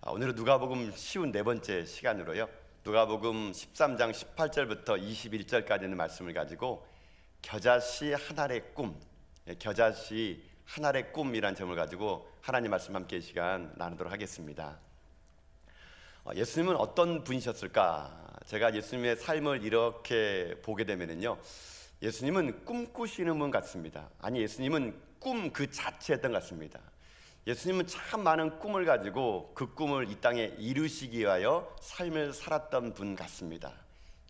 오늘은 누가복음 쉬운 네 번째 시간으로요. 누가복음 13장 18절부터 21절까지는 말씀을 가지고 겨자씨 한 알의 꿈, 겨자씨 한 알의 꿈이란 제목을 가지고 하나님 말씀 함께 이 시간 나누도록 하겠습니다. 예수님은 어떤 분이셨을까? 제가 예수님의 삶을 이렇게 보게 되면요, 예수님은 꿈꾸시는 분 같습니다. 아니, 예수님은 꿈 그 자체였던 것 같습니다. 예수님은 참 많은 꿈을 가지고 그 꿈을 이 땅에 이루시기 위하여 삶을 살았던 분 같습니다.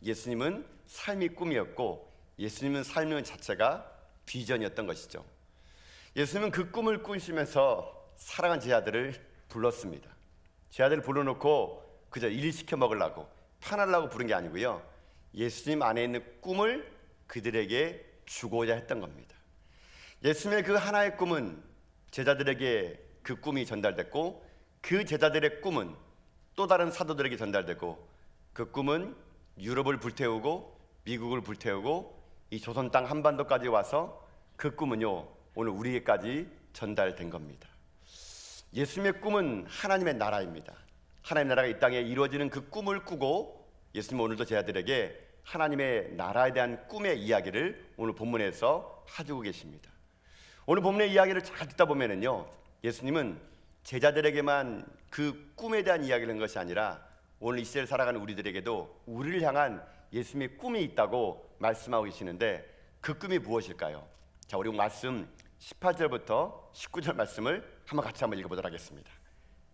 예수님은 삶이 꿈이었고 예수님은 삶의 자체가 비전이었던 것이죠. 예수님은 그 꿈을 꾸시면서 사랑한 제 아들을 불렀습니다. 제 아들을 불러놓고 그저 일 시켜 먹으려고 편하려고 부른 게 아니고요, 예수님 안에 있는 꿈을 그들에게 주고자 했던 겁니다. 예수님의 그 하나의 꿈은 제자들에게 그 꿈이 전달됐고, 그 제자들의 꿈은 또 다른 사도들에게 전달되고, 그 꿈은 유럽을 불태우고 미국을 불태우고 이 조선 땅 한반도까지 와서 그 꿈은요, 오늘 우리에게까지 전달된 겁니다. 예수님의 꿈은 하나님의 나라입니다. 하나님의 나라가 이 땅에 이루어지는 그 꿈을 꾸고, 예수님은 오늘도 제자들에게 하나님의 나라에 대한 꿈의 이야기를 오늘 본문에서 해주고 계십니다. 오늘 본문의 이야기를 잘 듣다 보면은요, 예수님은 제자들에게만 그 꿈에 대한 이야기를 한 것이 아니라 오늘 이 시대를 살아가는 우리들에게도 우리를 향한 예수님의 꿈이 있다고 말씀하고 계시는데, 그 꿈이 무엇일까요? 자, 우리 말씀 18절부터 19절 말씀을 같이 한번 읽어보도록 하겠습니다.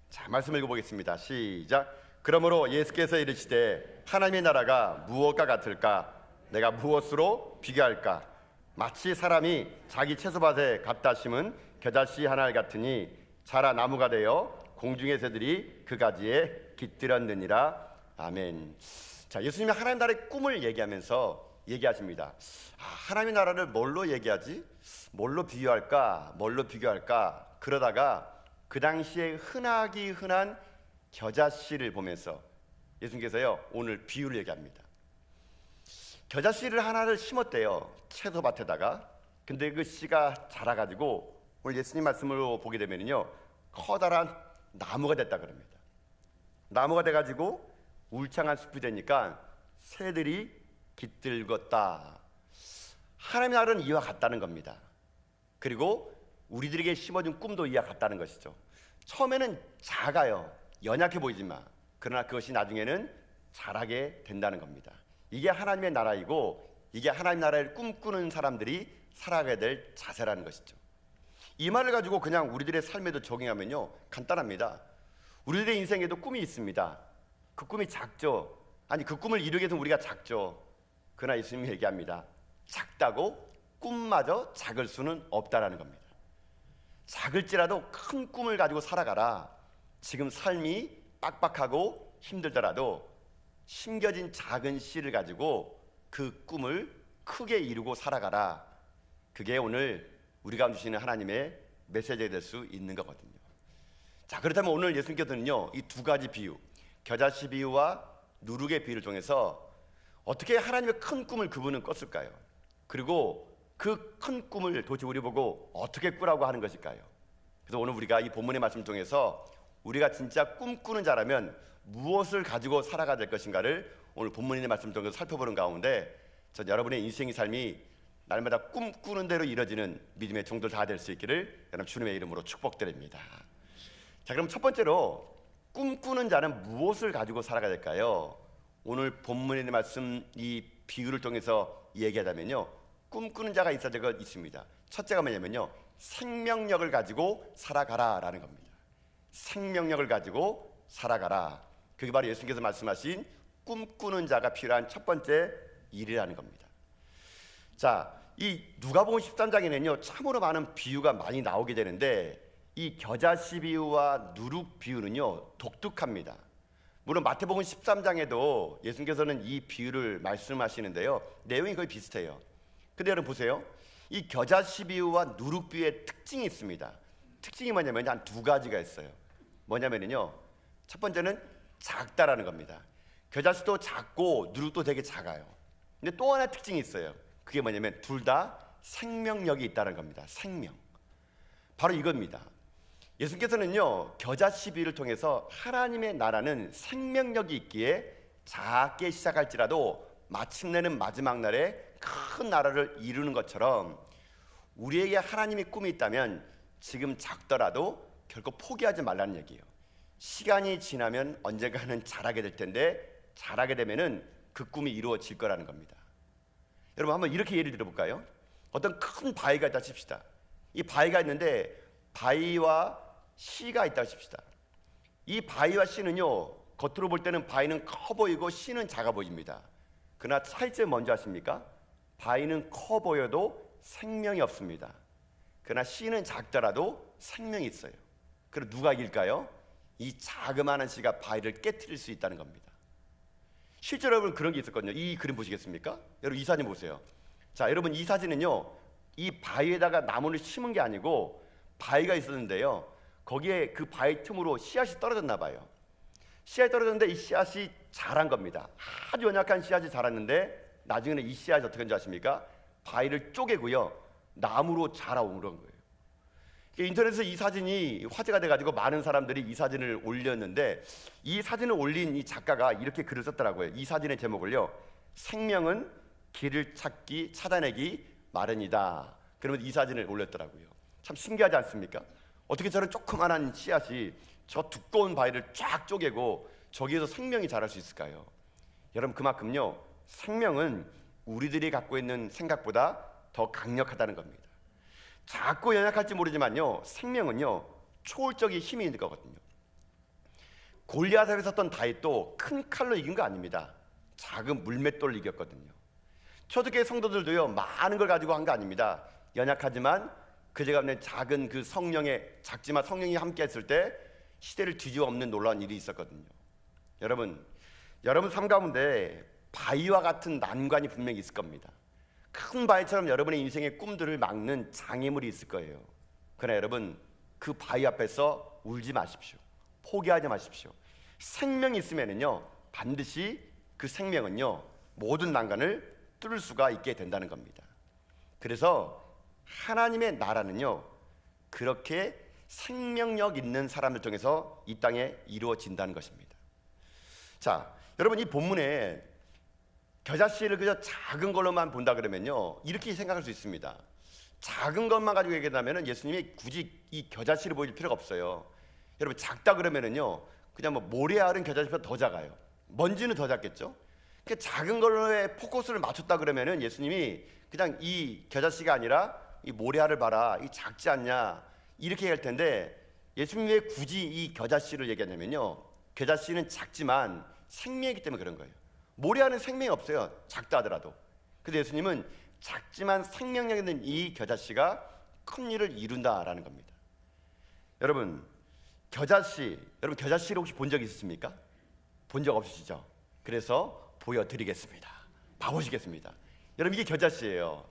자, 말씀 읽어보겠습니다. 시작. 그러므로 예수께서 이르시되 하나님의 나라가 무엇과 같을까? 내가 무엇으로 비교할까? 마치 사람이 자기 채소밭에 갖다 심은 겨자씨 한 알 같으니 자라 나무가 되어 공중의 새들이 그 가지에 깃들었느니라. 아멘. 자, 예수님이 하나님 나라의 꿈을 얘기하십니다. 하나님의 나라를 뭘로 얘기하지? 뭘로 비교할까? 그러다가 그 당시에 흔하기 흔한 겨자씨를 보면서 예수님께서요, 오늘 비유를 얘기합니다. 겨자씨를 하나를 심었대요, 채소밭에다가. 근데 그 씨가 자라가지고 오늘 예수님 말씀으로 보게 되면요, 커다란 나무가 됐다 그럽니다. 나무가 돼가지고 울창한 숲이 되니까 새들이 깃들었다. 하나님의 나라는 이와 같다는 겁니다. 그리고 우리들에게 심어준 꿈도 이와 같다는 것이죠. 처음에는 작아요, 연약해 보이지만, 그러나 그것이 나중에는 자라게 된다는 겁니다. 이게 하나님의 나라이고, 이게 하나님 나라를 꿈꾸는 사람들이 살아가야 될 자세라는 것이죠. 이 말을 가지고 그냥 우리들의 삶에도 적용하면요, 간단합니다. 우리들의 인생에도 꿈이 있습니다. 그 꿈이 작죠. 아니, 그 꿈을 이루기 위해서는 우리가 작죠. 그러나 예수님이 얘기합니다. 작다고 꿈마저 작을 수는 없다라는 겁니다. 작을지라도 큰 꿈을 가지고 살아가라. 지금 삶이 빡빡하고 힘들더라도 심겨진 작은 씨를 가지고 그 꿈을 크게 이루고 살아가라. 그게 오늘 우리가 주시는 하나님의 메시지가 될 수 있는 거거든요. 자, 그렇다면 오늘 예수님께서는요, 이 두 가지 비유, 겨자씨 비유와 누룩의 비유를 통해서 어떻게 하나님의 큰 꿈을 그분은 꿨을까요? 그리고 그 큰 꿈을 도대체 우리 보고 어떻게 꾸라고 하는 것일까요? 그래서 오늘 우리가 이 본문의 말씀을 통해서 우리가 진짜 꿈꾸는 자라면 무엇을 가지고 살아가야 될 것인가를 오늘 본문의 말씀을 통해서 살펴보는 가운데, 전 여러분의 인생의 삶이 날마다 꿈꾸는 대로 이루어지는 믿음의 종들 다 될 수 있기를 여러분 주님의 이름으로 축복드립니다. 자, 그럼 첫 번째로 꿈꾸는 자는 무엇을 가지고 살아가야 될까요? 오늘 본문의 말씀 이 비유를 통해서 얘기하자면요, 꿈꾸는 자가 있어야 될 것 있습니다. 첫째가 뭐냐면요, 생명력을 가지고 살아가라라는 겁니다. 생명력을 가지고 살아가라. 그게 바로 예수님께서 말씀하신 꿈꾸는 자가 필요한 첫 번째 일이라는 겁니다. 자, 이 누가복음 13장에는요, 참으로 많은 비유가 많이 나오게 되는데, 이 겨자씨 비유와 누룩 비유는요, 독특합니다. 물론 마태복음 13장에도 예수님께서는 이 비유를 말씀하시는데요, 내용이 거의 비슷해요. 근데 여러분 보세요. 이 겨자씨 비유와 누룩 비유의 특징이 있습니다. 특징이 뭐냐면 한 두 가지가 있어요. 뭐냐면요, 첫 번째는 작다라는 겁니다. 겨자씨도 작고 누룩도 되게 작아요. 근데 또 하나 특징이 있어요. 그게 뭐냐면 둘 다 생명력이 있다는 겁니다. 생명. 바로 이겁니다. 예수님께서는요, 겨자 시비를 통해서 하나님의 나라는 생명력이 있기에 작게 시작할지라도 마침내는 마지막 날에 큰 나라를 이루는 것처럼 우리에게 하나님의 꿈이 있다면 지금 작더라도 결코 포기하지 말라는 얘기예요. 시간이 지나면 언젠가는 자라게 될 텐데 자라게 되면은 그 꿈이 이루어질 거라는 겁니다. 여러분 한번 이렇게 예를 들어볼까요? 어떤 큰 바위가 있다 칩시다. 이 바위가 있는데 바위와 씨가 있다 칩시다. 이 바위와 씨는요, 겉으로 볼 때는 바위는 커 보이고 씨는 작아 보입니다. 그러나 차이점 뭔지 아십니까? 바위는 커 보여도 생명이 없습니다. 그러나 씨는 작더라도 생명이 있어요. 그럼 누가 이길까요? 이 자그마한 씨가 바위를 깨트릴 수 있다는 겁니다. 실제로 여러분 그런 게 있었거든요. 이 그림 보시겠습니까? 여러분 이 사진 보세요. 자, 여러분 이 사진은요, 이 바위에다가 나무를 심은 게 아니고 바위가 있었는데요, 거기에 그 바위 틈으로 씨앗이 떨어졌나 봐요. 씨앗이 떨어졌는데 이 씨앗이 자란 겁니다. 아주 연약한 씨앗이 자랐는데 나중에는 이 씨앗이 어떻게 된지 아십니까? 바위를 쪼개고요, 나무로 자라온 그런 거예요. 인터넷에서 이 사진이 화제가 돼가지고 많은 사람들이 이 사진을 올렸는데, 이 사진을 올린 이 작가가 이렇게 글을 썼더라고요. 이 사진의 제목을요, 생명은 길을 찾아내기 마련이다. 그러면 이 사진을 올렸더라고요. 참 신기하지 않습니까? 어떻게 저런 조그만한 씨앗이 저 두꺼운 바위를 쫙 쪼개고 저기에서 생명이 자랄 수 있을까요? 여러분 그만큼요, 생명은 우리들이 갖고 있는 생각보다 더 강력하다는 겁니다. 작고 연약할지 모르지만요, 생명은요 초월적인 힘이 있는 거거든요. 골리앗을 썼던 다윗도 큰 칼로 이긴 거 아닙니다. 작은 물맷돌로 이겼거든요. 초대교회 성도들도요, 많은 걸 가지고 한 거 아닙니다. 연약하지만 그제가 없는 작은 그 작지만 성령이 함께 했을 때 시대를 뒤집어 엎는 놀라운 일이 있었거든요. 여러분 삶 가운데 바위와 같은 난관이 분명히 있을 겁니다. 큰 바위처럼 여러분의 인생의 꿈들을 막는 장애물이 있을 거예요. 그러나 여러분 그 바위 앞에서 울지 마십시오. 포기하지 마십시오. 생명이 있으면은요, 반드시 그 생명은요 모든 난관을 뚫을 수가 있게 된다는 겁니다. 그래서 하나님의 나라는요, 그렇게 생명력 있는 사람을 통해서 이 땅에 이루어진다는 것입니다. 자, 여러분 이 본문에 겨자씨를 그저 작은 걸로만 본다 그러면요, 이렇게 생각할 수 있습니다. 작은 것만 가지고 얘기하면 예수님이 굳이 이 겨자씨를 보일 필요가 없어요. 여러분 작다 그러면은요, 그냥 뭐 모래 알은 겨자씨보다 더 작아요. 먼지는 더 작겠죠. 그 작은 걸로에 포커스를 맞췄다 그러면은 예수님이 그냥 이 겨자씨가 아니라 이 모래알을 봐라, 이 작지 않냐, 이렇게 얘기할 텐데, 예수님이 왜 굳이 이 겨자씨를 얘기하냐면요, 겨자씨는 작지만 생명이기 때문에 그런 거예요. 모래알은 생명이 없어요, 작다 하더라도. 그래서 예수님은 작지만 생명력 있는 이 겨자씨가 큰 일을 이룬다라는 겁니다. 여러분 겨자씨를 혹시 본 적 있으십니까? 본 적 없으시죠? 그래서 보여드리겠습니다. 봐보시겠습니다. 여러분 이게 겨자씨예요.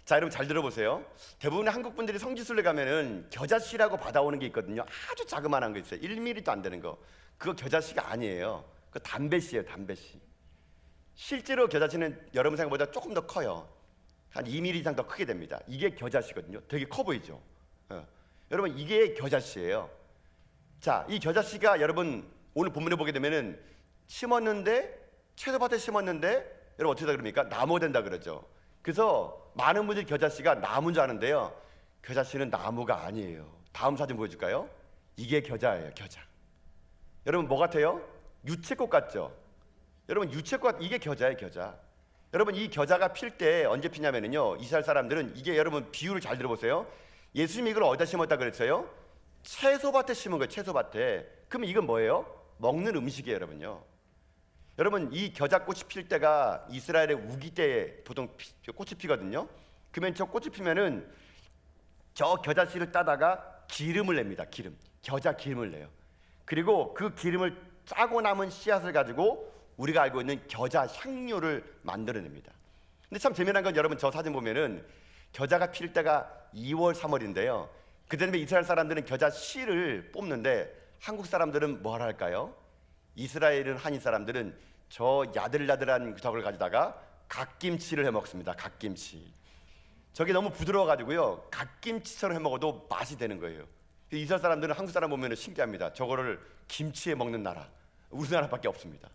자, 여러분 잘 들어보세요. 대부분의 한국 분들이 성지순례 가면은 겨자씨라고 받아오는 게 있거든요. 아주 자그마한 거 있어요. 1mm도 안 되는 거. 그거 겨자씨가 아니에요. 그거 담배씨예요, 담배씨. 실제로 겨자씨는 여러분 생각보다 조금 더 커요. 한 2mm 이상 더 크게 됩니다. 이게 겨자씨거든요. 되게 커 보이죠? 여러분 이게 겨자씨예요. 자, 이 겨자씨가 여러분 오늘 본문에 보게 되면은 채소밭에 심었는데 여러분 어떻게 그럽니까? 나무 된다 그러죠. 그래서 많은 분들이 겨자씨가 나무인 줄 아는데요, 겨자씨는 나무가 아니에요. 다음 사진 보여줄까요? 이게 겨자예요, 겨자. 여러분 뭐 같아요? 유채꽃 같죠? 여러분 유채꽃, 이게 겨자예요, 겨자. 여러분 이 겨자가 필 때 언제 피냐면요, 이스라엘 사람들은 이게, 여러분 비유를 잘 들어보세요. 예수님이 이걸 어디다 심었다 그랬어요? 채소밭에 심은 거예요, 채소밭에. 그러면 이건 뭐예요? 먹는 음식이에요, 여러분요. 여러분 이 겨자꽃이 필 때가 이스라엘의 우기 때에 보통 꽃이 피거든요. 그러면 저 꽃이 피면은 저 겨자씨를 따다가 기름을 냅니다. 겨자 기름을 내요. 그리고 그 기름을 짜고 남은 씨앗을 가지고 우리가 알고 있는 겨자 향료를 만들어냅니다. 근데 참 재미난 건, 여러분 저 사진 보면은 겨자가 필 때가 2월, 3월인데요. 그다음에 이스라엘 사람들은 겨자 씨를 뽑는데 한국 사람들은 뭘 할까요? 이스라엘은, 한인 사람들은 저 야들야들한 저걸 가지다가 갓김치를 해 먹습니다. 갓김치. 저게 너무 부드러워가지고요, 갓김치처럼 해 먹어도 맛이 되는 거예요. 이스라엘 사람들은 한국 사람 보면 신기합니다. 저거를 김치에 먹는 나라, 우리나라밖에 없습니다.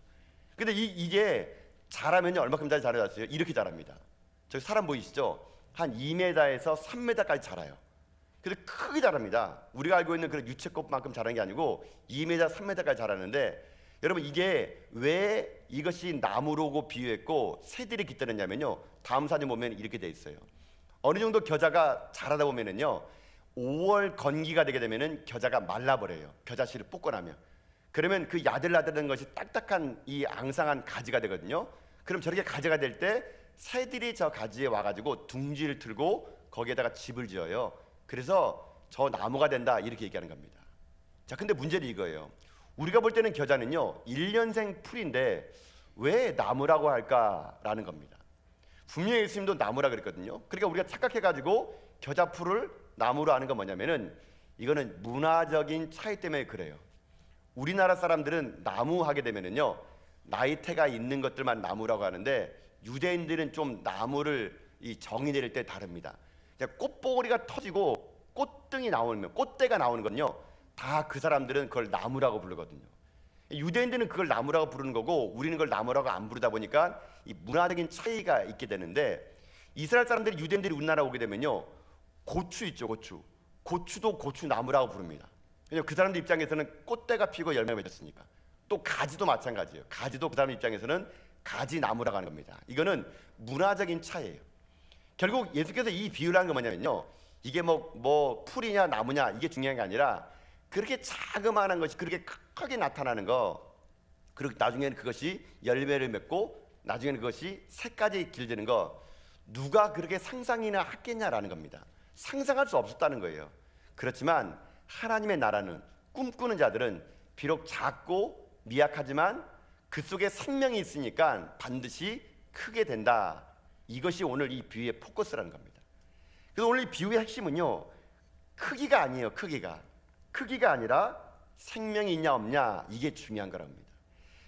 근데 이게 자라면요 얼마큼 자라요? 이렇게 자랍니다. 저기 사람 보이시죠? 한 2m에서 3m까지 자라요. 그래서 크게 자랍니다. 우리가 알고 있는 그런 유채꽃만큼 자라는 게 아니고 2m, 3m까지 자라는데, 여러분 이게 왜 이것이 나무로고 비유했고 새들이 깃들었냐면요, 다음 사진 보면 이렇게 돼 있어요. 어느 정도 겨자가 자라다 보면은요 5월 건기가 되게 되면은 겨자가 말라버려요. 겨자씨를 뽑고 나면. 그러면 그 야들야들한 것이 딱딱한 이 앙상한 가지가 되거든요. 그럼 저렇게 가지가 될 때 새들이 저 가지에 와가지고 둥지를 틀고 거기에다가 집을 지어요. 그래서 저 나무가 된다 이렇게 얘기하는 겁니다. 자, 근데 문제는 이거예요. 우리가 볼 때는 겨자는요 1년생 풀인데 왜 나무라고 할까라는 겁니다. 분명히 예수님도 나무라 그랬거든요. 그러니까 우리가 착각해가지고 겨자 풀을 나무로 하는 건 뭐냐면은 이거는 문화적인 차이 때문에 그래요. 우리나라 사람들은 나무 하게 되면은요 나이테가 있는 것들만 나무라고 하는데, 유대인들은 좀 나무를 이 정의 내릴 때 다릅니다. 꽃봉오리가 터지고 꽃등이 나오면, 꽃대가 나오는 건요 다 그 사람들은 그걸 나무라고 부르거든요. 유대인들은 그걸 나무라고 부르는 거고 우리는 그걸 나무라고 안 부르다 보니까 이 문화적인 차이가 있게 되는데, 이스라엘 사람들이, 유대인들이 우리나라 오게 되면요 고추 있죠, 고추도 고추나무라고 부릅니다. 왜냐하면 그 사람들 입장에서는 꽃대가 피고 열매가 맺었으니까. 또 가지도 마찬가지예요. 가지도 그 사람 입장에서는 가지나무라고 하는 겁니다. 이거는 문화적인 차이예요. 결국 예수께서 이 비유를 한 게 뭐냐면요, 이게 뭐 풀이냐 나무냐 이게 중요한 게 아니라 그렇게 자그마한 것이 그렇게 크게 나타나는 거, 그리고 나중에는 그것이 열매를 맺고 나중에는 그것이 새까지 길들이는 거, 누가 그렇게 상상이나 했겠냐라는 겁니다. 상상할 수 없었다는 거예요. 그렇지만 하나님의 나라는, 꿈꾸는 자들은 비록 작고 미약하지만 그 속에 생명이 있으니까 반드시 크게 된다. 이것이 오늘 이 비유의 포커스라는 겁니다. 그래서 오늘 이 비유의 핵심은요 크기가 아니에요. 크기가 아니라 생명이 있냐 없냐, 이게 중요한 거랍니다.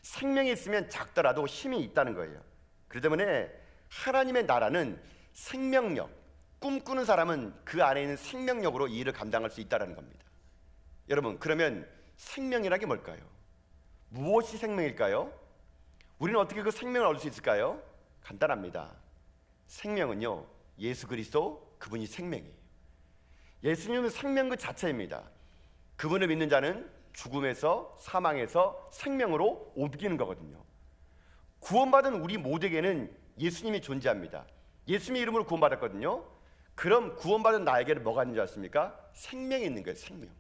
생명이 있으면 작더라도 힘이 있다는 거예요. 그렇기 때문에 하나님의 나라는 생명력, 꿈꾸는 사람은 그 안에 있는 생명력으로 이 일을 감당할 수 있다는 겁니다. 여러분, 그러면 생명이라는 게 뭘까요? 무엇이 생명일까요? 우리는 어떻게 그 생명을 얻을 수 있을까요? 간단합니다. 생명은요 예수 그리스도, 그분이 생명이에요. 예수님은 생명 그 자체입니다. 그분을 믿는 자는 죽음에서, 사망에서 생명으로 옮기는 거거든요. 구원받은 우리 모두에게는 예수님이 존재합니다. 예수님의 이름으로 구원받았거든요. 그럼 구원받은 나에게는 뭐가 있는 줄 아십니까? 생명이 있는 거예요. 생명.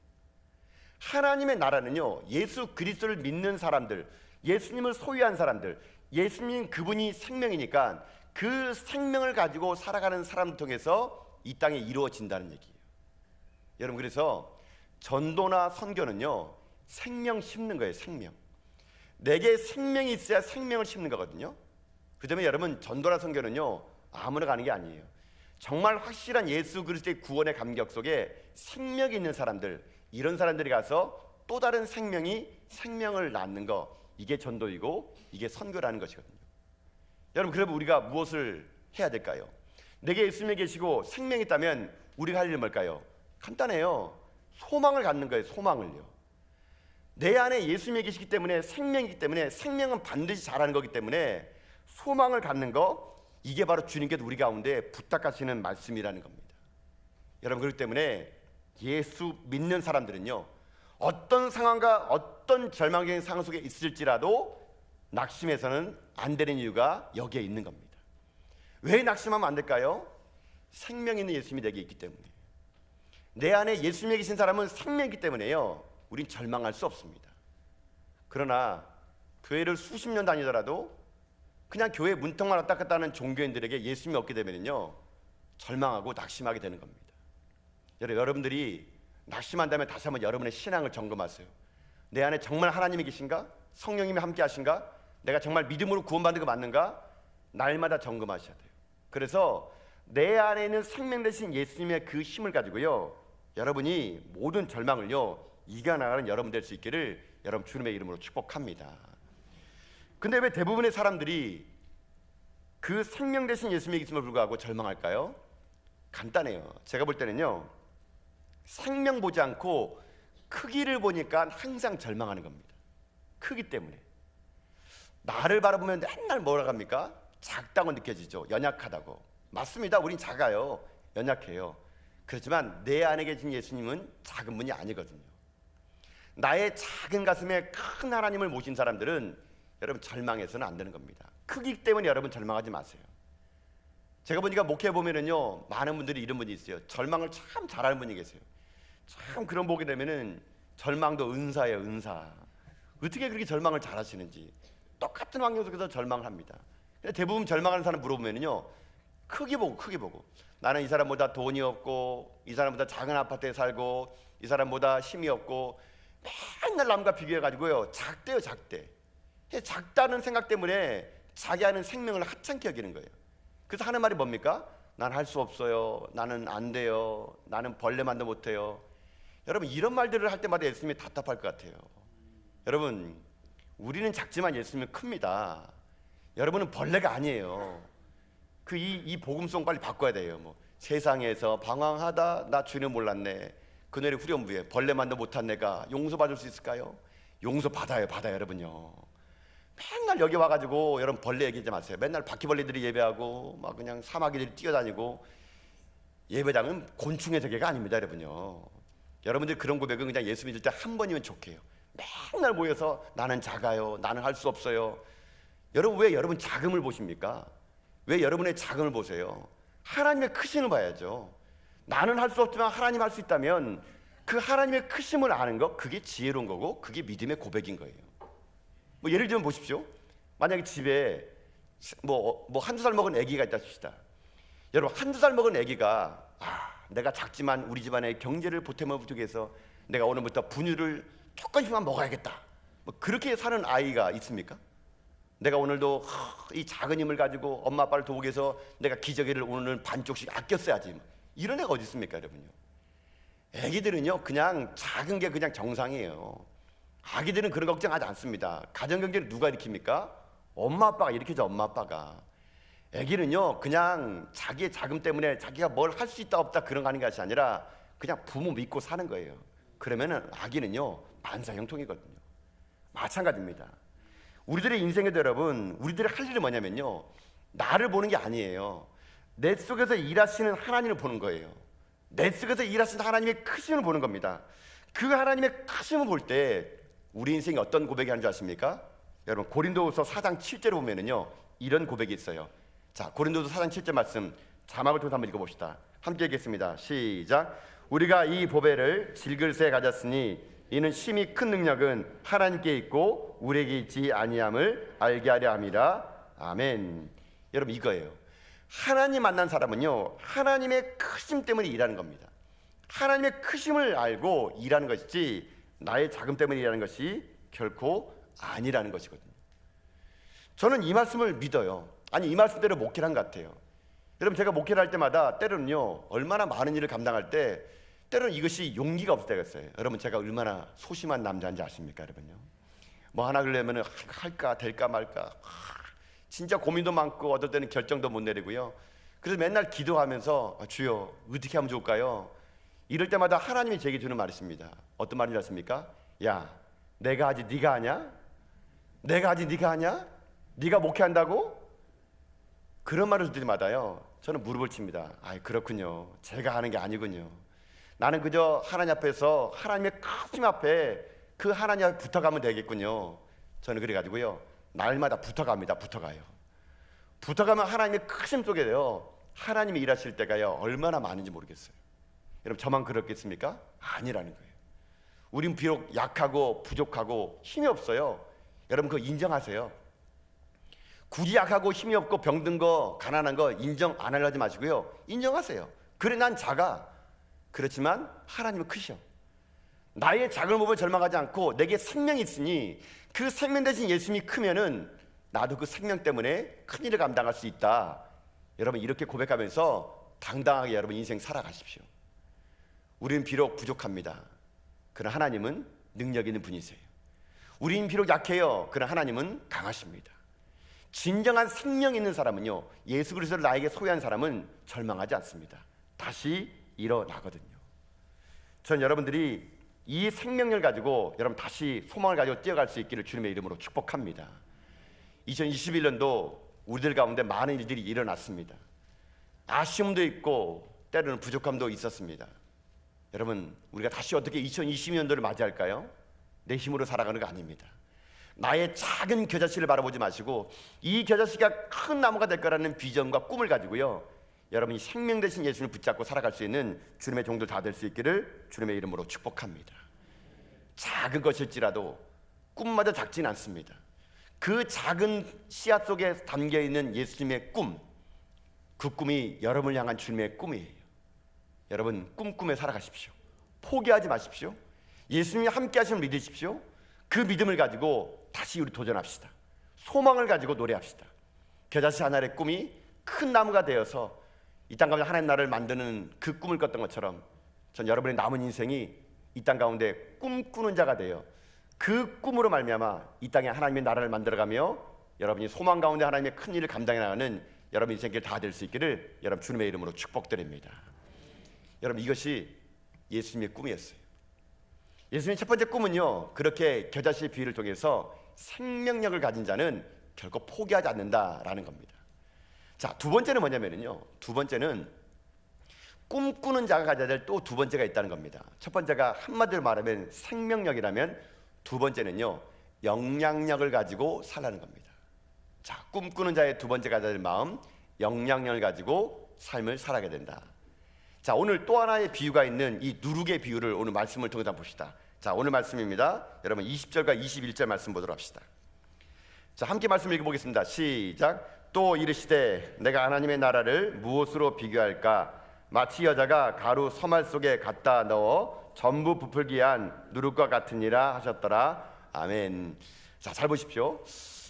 하나님의 나라는요 예수 그리스도를 믿는 사람들, 예수님을 소유한 사람들, 예수님 그분이 생명이니까 그 생명을 가지고 살아가는 사람들 통해서 이 땅에 이루어진다는 얘기예요. 여러분, 그래서 전도나 선교는요 생명 심는 거예요. 생명. 내게 생명이 있어야 생명을 심는 거거든요. 그 때문에 여러분, 전도나 선교는요 아무나 가는 게 아니에요. 정말 확실한 예수 그리스도의 구원의 감격 속에 생명이 있는 사람들, 이런 사람들이 가서 또 다른 생명을 낳는 거, 이게 전도이고 이게 선교라는 것이거든요. 여러분, 그러면 우리가 무엇을 해야 될까요? 내게 예수님이 계시고 생명이 있다면 우리가 할 일은 뭘까요? 간단해요. 소망을 갖는 거예요. 소망을요. 내 안에 예수님이 계시기 때문에, 생명이기 때문에, 생명은 반드시 자라는 거기 때문에 소망을 갖는 거, 이게 바로 주님께서 우리 가운데 부탁하시는 말씀이라는 겁니다. 여러분, 그렇기 때문에 예수 믿는 사람들은요 어떤 상황과 어떤 절망적인 상황 속에 있을지라도 낙심해서는 안 되는 이유가 여기에 있는 겁니다. 왜 낙심하면 안 될까요? 생명 있는 예수님이 내게 있기 때문에. 내 안에 예수님이 계신 사람은 생명이기 때문에요 우린 절망할 수 없습니다. 그러나 교회를 수십 년 다니더라도 그냥 교회 문턱만 왔다 갔다 하는 종교인들에게 예수님이 없게 되면요 절망하고 낙심하게 되는 겁니다. 여러분들이 낙심한다면 다시 한번 여러분의 신앙을 점검하세요. 내 안에 정말 하나님이 계신가? 성령님이 함께 하신가? 내가 정말 믿음으로 구원받는 거 맞는가? 날마다 점검하셔야 돼요. 그래서 내 안에 있는 생명 되신 예수님의 그 힘을 가지고요 여러분이 모든 절망을요 이겨나가는 여러분 될 수 있기를 여러분 주님의 이름으로 축복합니다. 근데 왜 대부분의 사람들이 그 생명 되신 예수님이 있음을 불구하고 절망할까요? 간단해요. 제가 볼 때는요 생명 보지 않고 크기를 보니까 항상 절망하는 겁니다. 크기 때문에. 나를 바라보면 맨날 뭐라 합니까? 작다고 느껴지죠. 연약하다고. 맞습니다. 우린 작아요. 연약해요. 그렇지만 내 안에 계신 예수님은 작은 분이 아니거든요. 나의 작은 가슴에 큰 하나님을 모신 사람들은 여러분 절망해서는 안 되는 겁니다. 크기 때문에 여러분 절망하지 마세요. 제가 보니까 목회 보면은요, 많은 분들이 이런 분이 있어요. 절망을 참 잘하는 분이 계세요. 참 그런 보게 되면은 절망도 은사예요, 은사. 어떻게 그렇게 절망을 잘하시는지. 똑같은 환경 속에서 절망을 합니다. 근데 대부분 절망하는 사람 물어보면은요, 크기 보고 나는 이 사람보다 돈이 없고, 이 사람보다 작은 아파트에 살고, 이 사람보다 힘이 없고, 맨날 남과 비교해가지고요, 작대요, 작대. 작다는 생각 때문에 자기 안에 생명을 하찮게 여기는 거예요. 그래서 하는 말이 뭡니까? 난 할 수 없어요. 나는 안 돼요. 나는 벌레만도 못해요. 여러분, 이런 말들을 할 때마다 예수님이 답답할 것 같아요. 여러분, 우리는 작지만 예수님은 큽니다. 여러분은 벌레가 아니에요. 이 복음송 빨리 바꿔야 돼요. 뭐 세상에서 방황하다 나 주는 몰랐네. 그늘의 후렴부에 벌레만도 못한 내가 용서받을 수 있을까요? 용서받아요, 여러분요. 맨날 여기 와가지고 여러분 벌레 얘기하지 마세요. 맨날 바퀴벌레들이 예배하고 막 그냥 사마귀들이 뛰어다니고. 예배당은 곤충의 세계가 아닙니다, 여러분요. 여러분들 그런 고백은 그냥 예수 믿을 때 한 번이면 좋게요. 맨날 모여서 나는 작아요, 나는 할 수 없어요. 여러분, 왜 여러분 작음을 보십니까? 왜 여러분의 작음을 보세요? 하나님의 크심을 봐야죠. 나는 할 수 없지만 하나님 할 수 있다면 그 하나님의 크심을 아는 것, 그게 지혜로운 거고 그게 믿음의 고백인 거예요. 뭐 예를 들면 보십시오. 만약에 집에 뭐 한두 살 먹은 아기가 있다 칩시다. 여러분, 한두 살 먹은 아기가 내가 작지만 우리 집안의 경제를 보탬하기 위해서 내가 오늘부터 분유를 조금씩만 먹어야겠다. 뭐 그렇게 사는 아이가 있습니까? 내가 오늘도 이 작은 힘을 가지고 엄마 아빠를 도우기 위해서 내가 기저귀를 오늘 반쪽씩 아껴 써야지. 이런 애가 어디 있습니까, 여러분요? 아기들은요, 그냥 작은 게 그냥 정상이에요. 아기들은 그런 걱정하지 않습니다. 가정 경제를 누가 일으킵니까? 엄마 아빠가 일으키죠. 엄마 아빠가. 아기는요, 그냥 자기의 자금 때문에 자기가 뭘 할 수 있다 없다 그런 거 하는 것이 아니라 그냥 부모 믿고 사는 거예요. 그러면은 아기는요, 만사형통이거든요. 마찬가지입니다. 우리들의 인생에도 여러분, 우리들이 할 일은 뭐냐면요, 나를 보는 게 아니에요. 내 속에서 일하시는 하나님을 보는 거예요. 내 속에서 일하시는 하나님의 크심을 보는 겁니다. 그 하나님의 크심을 볼 때 우리 인생이 어떤 고백이 하는 줄 아십니까? 여러분, 고린도후서 4장 7절을 보면은요, 이런 고백이 있어요. 자, 고린도후서 4장 7절 말씀 자막을 통해서 한번 읽어봅시다. 함께 읽겠습니다. 시작. 우리가 이 보배를 질글새 가졌으니 이는 심히 큰 능력은 하나님께 있고 우리에게 있지 아니함을 알게 하려 함이라. 아멘. 여러분, 이거예요. 하나님 만난 사람은요, 하나님의 크심 때문에 일하는 겁니다. 하나님의 크심을 알고 일하는 것이지 나의 자금 때문에 일하는 것이 결코 아니라는 것이거든요. 저는 이 말씀을 믿어요. 아니, 이 말씀대로 목회를 한 것 같아요. 여러분, 제가 목회를 할 때마다 때로는요, 얼마나 많은 일을 감당할 때 때로는 이것이 용기가 없을 때가 있어요. 여러분, 제가 얼마나 소심한 남자인지 아십니까, 여러분요? 뭐 하나 그러려면 할까 될까 말까 진짜 고민도 많고 어떨 때는 결정도 못 내리고요. 그래서 맨날 기도하면서 주여 어떻게 하면 좋을까요? 이럴 때마다 하나님이 제게 주는 말이 있습니다. 어떤 말인지 아십니까? 야, 내가 하지 네가 하냐? 내가 하지 네가 하냐? 네가 목회한다고? 그런 말을 듣을 때마다요, 저는 무릎을 칩니다. 그렇군요. 제가 하는 게 아니군요. 나는 그저 하나님 앞에서 하나님의 크심 앞에 그 하나님 앞에 붙어가면 되겠군요. 저는 그래가지고요, 날마다 붙어갑니다. 붙어가면 하나님의 크심 속에요, 하나님이 일하실 때가요, 얼마나 많은지 모르겠어요. 여러분, 저만 그렇겠습니까? 아니라는 거예요. 우린 비록 약하고 부족하고 힘이 없어요. 여러분, 그거 인정하세요. 굳이 약하고 힘이 없고 병든 거 가난한 거 인정 안 하려지 마시고요, 인정하세요. 그래, 난 작아. 그렇지만 하나님은 크셔. 나의 작은 몸을 절망하지 않고 내게 생명이 있으니 그 생명 대신 예수님이 크면은 나도 그 생명 때문에 큰 일을 감당할 수 있다. 여러분, 이렇게 고백하면서 당당하게 여러분 인생 살아가십시오. 우리는 비록 부족합니다. 그러나 하나님은 능력 있는 분이세요. 우리는 비록 약해요. 그러나 하나님은 강하십니다. 진정한 생명 있는 사람은요, 예수 그리스도를 나에게 소유한 사람은 절망하지 않습니다. 다시 일어나거든요. 전 여러분들이 이 생명을 가지고 여러분 다시 소망을 가지고 뛰어갈 수 있기를 주님의 이름으로 축복합니다. 2021년도 우리들 가운데 많은 일들이 일어났습니다. 아쉬움도 있고 때로는 부족함도 있었습니다. 여러분, 우리가 다시 어떻게 2020년도를 맞이할까요? 내 힘으로 살아가는 거 아닙니다. 나의 작은 겨자씨를 바라보지 마시고 이 겨자씨가 큰 나무가 될 거라는 비전과 꿈을 가지고요, 여러분이 생명 대신 예수를 붙잡고 살아갈 수 있는 주님의 종들 다 될 수 있기를 주님의 이름으로 축복합니다. 작은 것일지라도 꿈마다 작진 않습니다. 그 작은 씨앗 속에 담겨있는 예수님의 꿈, 그 꿈이 여러분을 향한 주님의 꿈이에요. 여러분, 꿈꾸며 살아가십시오. 포기하지 마십시오. 예수님이 함께 하심을 믿으십시오. 그 믿음을 가지고 다시 우리 도전합시다. 소망을 가지고 노래합시다. 겨자씨 하나의 꿈이 큰 나무가 되어서 이 땅 가운데 하나님 나라를 만드는 그 꿈을 꿨던 것처럼 전 여러분의 남은 인생이 이 땅 가운데 꿈꾸는 자가 되어 그 꿈으로 말미암아 이 땅에 하나님의 나라를 만들어가며 여러분이 소망 가운데 하나님의 큰 일을 감당해 나가는 여러분 인생길 다 될 수 있기를 여러분 주님의 이름으로 축복드립니다. 여러분, 이것이 예수님의 꿈이었어요. 예수님의 첫 번째 꿈은요, 그렇게 겨자씨의 비유를 통해서 생명력을 가진 자는 결코 포기하지 않는다라는 겁니다. 자, 두 번째는 뭐냐면요, 두 번째는 꿈꾸는 자가 가져야 될 또 두 번째가 있다는 겁니다. 첫 번째가 한마디로 말하면 생명력이라면 두 번째는요, 영향력을 가지고 살라는 겁니다. 자, 꿈꾸는 자의 두 번째 가져야 될 마음, 영향력을 가지고 삶을 살아가야 된다. 자, 오늘 또 하나의 비유가 있는 이 누룩의 비유를 오늘 말씀을 통해서 봅시다. 자, 오늘 말씀입니다. 여러분 20절과 21절 말씀 보도록 합시다. 자, 함께 말씀 읽어보겠습니다. 시작. 또 이르시되 내가 하나님의 나라를 무엇으로 비교할까? 마치 여자가 가루 서말 속에 갖다 넣어 전부 부풀게 한 누룩과 같으니라 하셨더라. 아멘. 자, 잘 보십시오.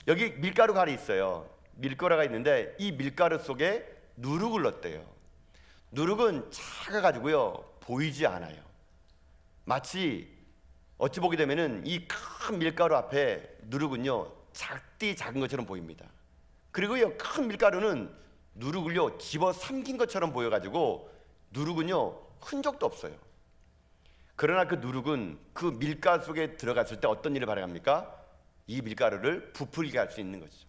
여기 밀가루 갈이 있어요. 밀가루가 있는데 이 밀가루 속에 누룩을 넣었대요. 누룩은 작아가지고요, 보이지 않아요. 마치 어찌 보게 되면은 이 큰 밀가루 앞에 누룩은요, 작디 작은 것처럼 보입니다. 그리고요, 큰 밀가루는 누룩을요 집어 삼킨 것처럼 보여가지고 누룩은요 흔적도 없어요. 그러나 그 누룩은 그 밀가루 속에 들어갔을 때 어떤 일을 발생합니까? 이 밀가루를 부풀게 할 수 있는 것이죠.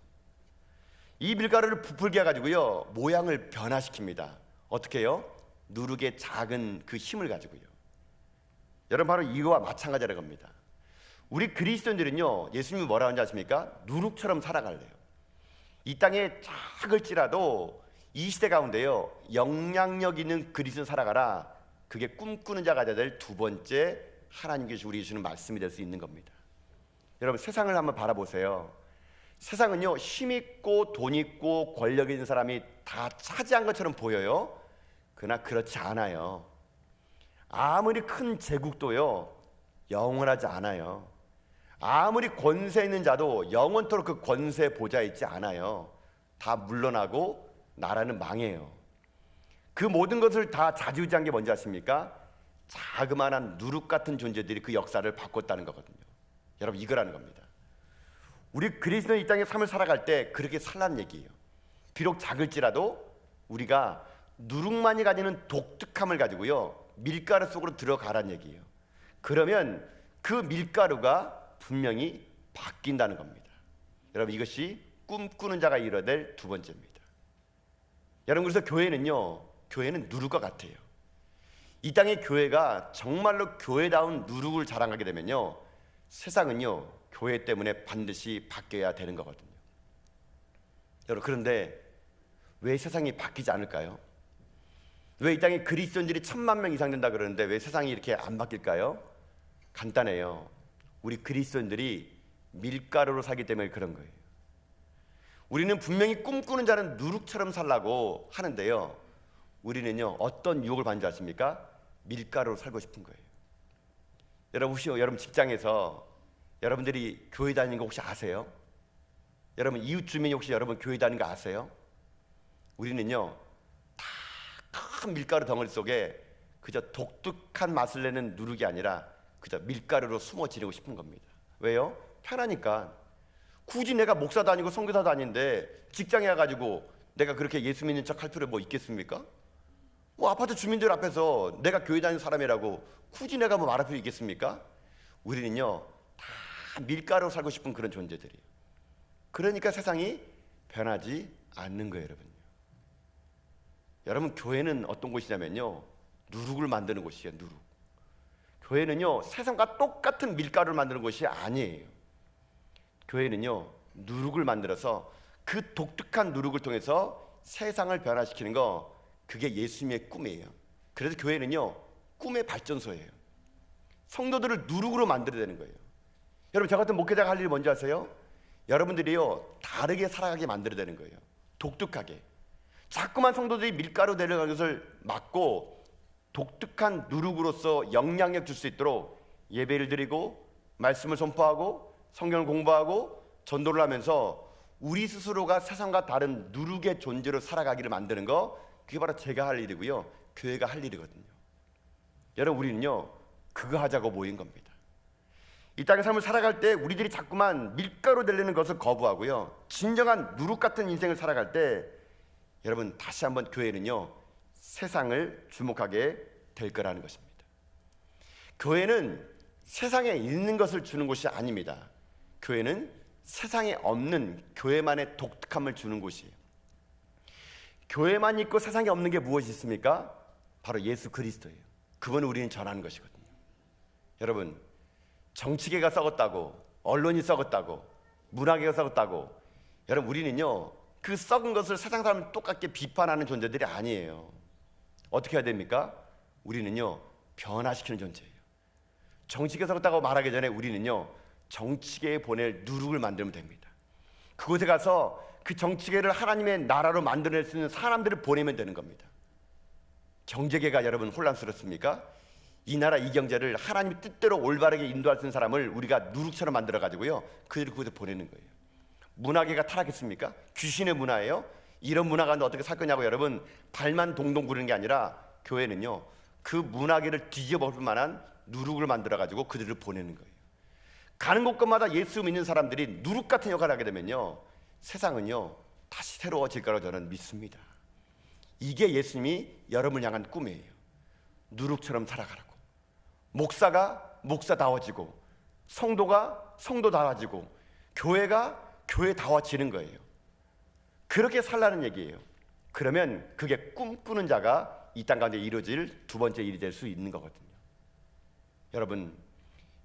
이 밀가루를 부풀게 해가지고요 모양을 변화시킵니다. 어떻게 해요? 누룩의 작은 그 힘을 가지고요. 여러분, 바로 이거와 마찬가지라는 겁니다. 우리 그리스도인들은요, 예수님이 뭐라고 하는지 아십니까? 누룩처럼 살아갈래요. 이 땅에 작을지라도 이 시대 가운데요, 영향력 있는 그리스도 살아가라. 그게 꿈꾸는 자가 되어야 될 두 번째 하나님께서 우리에게 주시는 말씀이 될 수 있는 겁니다. 여러분, 세상을 한번 바라보세요. 세상은요, 힘 있고 돈 있고 권력 있는 사람이 다 차지한 것처럼 보여요. 그러나 그렇지 않아요. 아무리 큰 제국도요 영원하지 않아요. 아무리 권세 있는 자도 영원토록 그 권세 보좌에 있지 않아요. 다 물러나고 나라는 망해요. 그 모든 것을 다 좌지우지한 게 뭔지 아십니까? 자그마한 누룩 같은 존재들이 그 역사를 바꿨다는 거거든요. 여러분, 이거라는 겁니다. 우리 그리스도인 이 땅의 삶을 살아갈 때 그렇게 살라는 얘기예요. 비록 작을지라도 우리가 누룩만이 가지는 독특함을 가지고요 밀가루 속으로 들어가라는 얘기예요. 그러면 그 밀가루가 분명히 바뀐다는 겁니다. 여러분, 이것이 꿈꾸는 자가 이뤄야 될 두 번째입니다. 여러분, 그래서 교회는 누룩과 같아요. 이 땅의 교회가 정말로 교회다운 누룩을 자랑하게 되면요 세상은요 교회 때문에 반드시 바뀌어야 되는 거거든요. 여러분, 그런데 왜 세상이 바뀌지 않을까요? 왜 이 땅에 그리스도인들이 1000만 명 이상 된다 그러는데 왜 세상이 이렇게 안 바뀔까요? 간단해요. 우리 그리스도인들이 밀가루로 살기 때문에 그런 거예요. 우리는 분명히 꿈꾸는 자는 누룩처럼 살라고 하는데요 우리는요 어떤 유혹을 받는지 아십니까? 밀가루로 살고 싶은 거예요. 여러분, 혹시 여러분 직장에서 여러분들이 교회 다니는 거 혹시 아세요? 여러분, 이웃 주민이 혹시 여러분 교회 다니는 거 아세요? 우리는요 다 큰 밀가루 덩어리 속에 그저 독특한 맛을 내는 누룩이 아니라 그저 밀가루로 숨어 지내고 싶은 겁니다. 왜요? 편하니까. 굳이 내가 목사도 아니고 선교사도 아닌데 직장에 와가지고 내가 그렇게 예수 믿는 척 할 필요 뭐 있겠습니까? 뭐 아파트 주민들 앞에서 내가 교회 다니는 사람이라고 굳이 내가 뭐 말할 필요 있겠습니까? 우리는요 다 밀가루 살고 싶은 그런 존재들이에요. 그러니까 세상이 변하지 않는 거예요, 여러분요. 여러분, 교회는 어떤 곳이냐면요, 누룩을 만드는 곳이에요. 누룩. 교회는요 세상과 똑같은 밀가루를 만드는 곳이 아니에요. 교회는요 누룩을 만들어서 그 독특한 누룩을 통해서 세상을 변화시키는 거, 그게 예수님의 꿈이에요. 그래서 교회는요 꿈의 발전소예요. 성도들을 누룩으로 만들어야 되는 거예요. 여러분, 저 같은 목회자가 할 일이 뭔지 아세요? 여러분들이요 다르게 살아가게 만들어야 되는 거예요. 독특하게. 자꾸만 성도들이 밀가루 내려가는 것을 막고 독특한 누룩으로서 영향력 줄 수 있도록 예배를 드리고 말씀을 선포하고 성경을 공부하고 전도를 하면서 우리 스스로가 세상과 다른 누룩의 존재로 살아가기를 만드는 거, 그게 바로 제가 할 일이고요, 교회가 할 일이거든요. 여러분, 우리는요 그거 하자고 모인 겁니다. 이 땅의 삶을 살아갈 때 우리들이 자꾸만 밀가루 되려는 것을 거부하고요, 진정한 누룩 같은 인생을 살아갈 때 여러분, 다시 한번 교회는요 세상을 주목하게 될 거라는 것입니다. 교회는 세상에 있는 것을 주는 곳이 아닙니다. 교회는 세상에 없는 교회만의 독특함을 주는 곳이에요. 교회만 있고 세상에 없는 게 무엇이 있습니까? 바로 예수 그리스도예요. 그분을 우리는 전하는 것이거든요. 여러분, 정치계가 썩었다고, 언론이 썩었다고, 문화계가 썩었다고, 여러분 우리는요 그 썩은 것을 세상 사람을 똑같게 비판하는 존재들이 아니에요. 어떻게 해야 됩니까? 우리는요 변화시키는 존재예요. 정치계가 썩었다고 말하기 전에 우리는요 정치계에 보낼 누룩을 만들면 됩니다. 그곳에 가서 그 정치계를 하나님의 나라로 만들어낼 수 있는 사람들을 보내면 되는 겁니다. 경제계가 여러분 혼란스럽습니까? 이 나라 이 경제를 하나님의 뜻대로 올바르게 인도할 수 있는 사람을 우리가 누룩처럼 만들어 가지고요 그들을 그곳에 보내는 거예요. 문화계가 타락했습니까? 귀신의 문화예요? 이런 문화 가운데 어떻게 살 거냐고 여러분 발만 동동 구르는 게 아니라 교회는요 그 문화계를 뒤집어볼 만한 누룩을 만들어 가지고 그들을 보내는 거예요. 가는 곳곳마다 예수 믿는 사람들이 누룩 같은 역할을 하게 되면요 세상은요 다시 새로워질 거라고 저는 믿습니다. 이게 예수님이 여러분을 향한 꿈이에요. 누룩처럼 살아가라고. 목사가 목사다워지고, 성도가 성도다워지고, 교회가 교회다워지는 거예요. 그렇게 살라는 얘기예요. 그러면 그게 꿈꾸는 자가 이 땅 가운데 이루어질 두 번째 일이 될 수 있는 거거든요.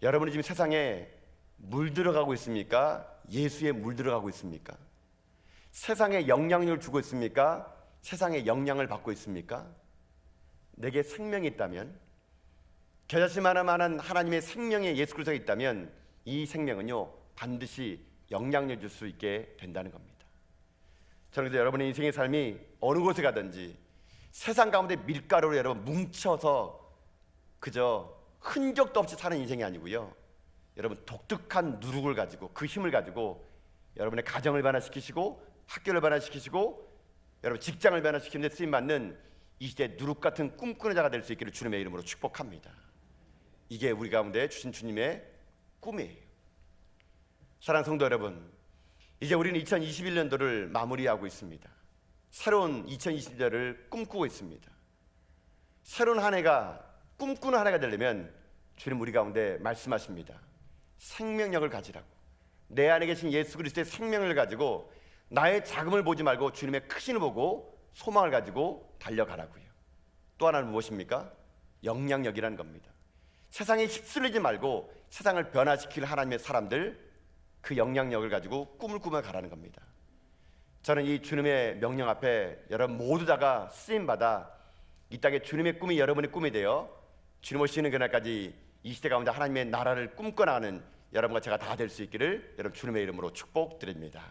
여러분이 지금 세상에 물들어가고 있습니까? 예수에 물들어가고 있습니까? 세상에 영향력을 주고 있습니까? 세상에 영향을 받고 있습니까? 내게 생명이 있다면, 겨자씨만한 하나님의 생명의 예수 그리스도가 있다면 이 생명은요 반드시 영향력 줄 수 있게 된다는 겁니다. 저는 그래서 여러분의 인생의 삶이 어느 곳에 가든지 세상 가운데 밀가루로 여러분 뭉쳐서 그저 흔적도 없이 사는 인생이 아니고요, 여러분 독특한 누룩을 가지고 그 힘을 가지고 여러분의 가정을 변화시키시고 학교를 변화시키시고 여러분 직장을 변화시키는 데 쓰임받는 이 시대 누룩 같은 꿈꾸는 자가 될 수 있기를 주님의 이름으로 축복합니다. 이게 우리 가운데 주신 주님의 꿈이에요. 사랑하는 성도 여러분, 이제 우리는 2021년도를 마무리하고 있습니다. 새로운 2020년을 꿈꾸고 있습니다. 새로운 한 해가 꿈꾸는 한 해가 되려면 주님 우리 가운데 말씀하십니다. 생명력을 가지라고. 내 안에 계신 예수 그리스도의 생명을 가지고 나의 자금을 보지 말고 주님의 크신을 보고 소망을 가지고 달려가라고요. 또 하나는 무엇입니까? 영향력이라는 겁니다. 세상에 휩쓸리지 말고 세상을 변화시킬 하나님의 사람들, 그 영향력을 가지고 꿈을 꾸며 가라는 겁니다. 저는 이 주님의 명령 앞에 여러분 모두 다가 쓰임받아 이 땅에 주님의 꿈이 여러분의 꿈이 되어 주님 오시는 그날까지 이 시대 가운데 하나님의 나라를 꿈꿔나가는 여러분과 제가 다 될 수 있기를 여러분 주님의 이름으로 축복드립니다.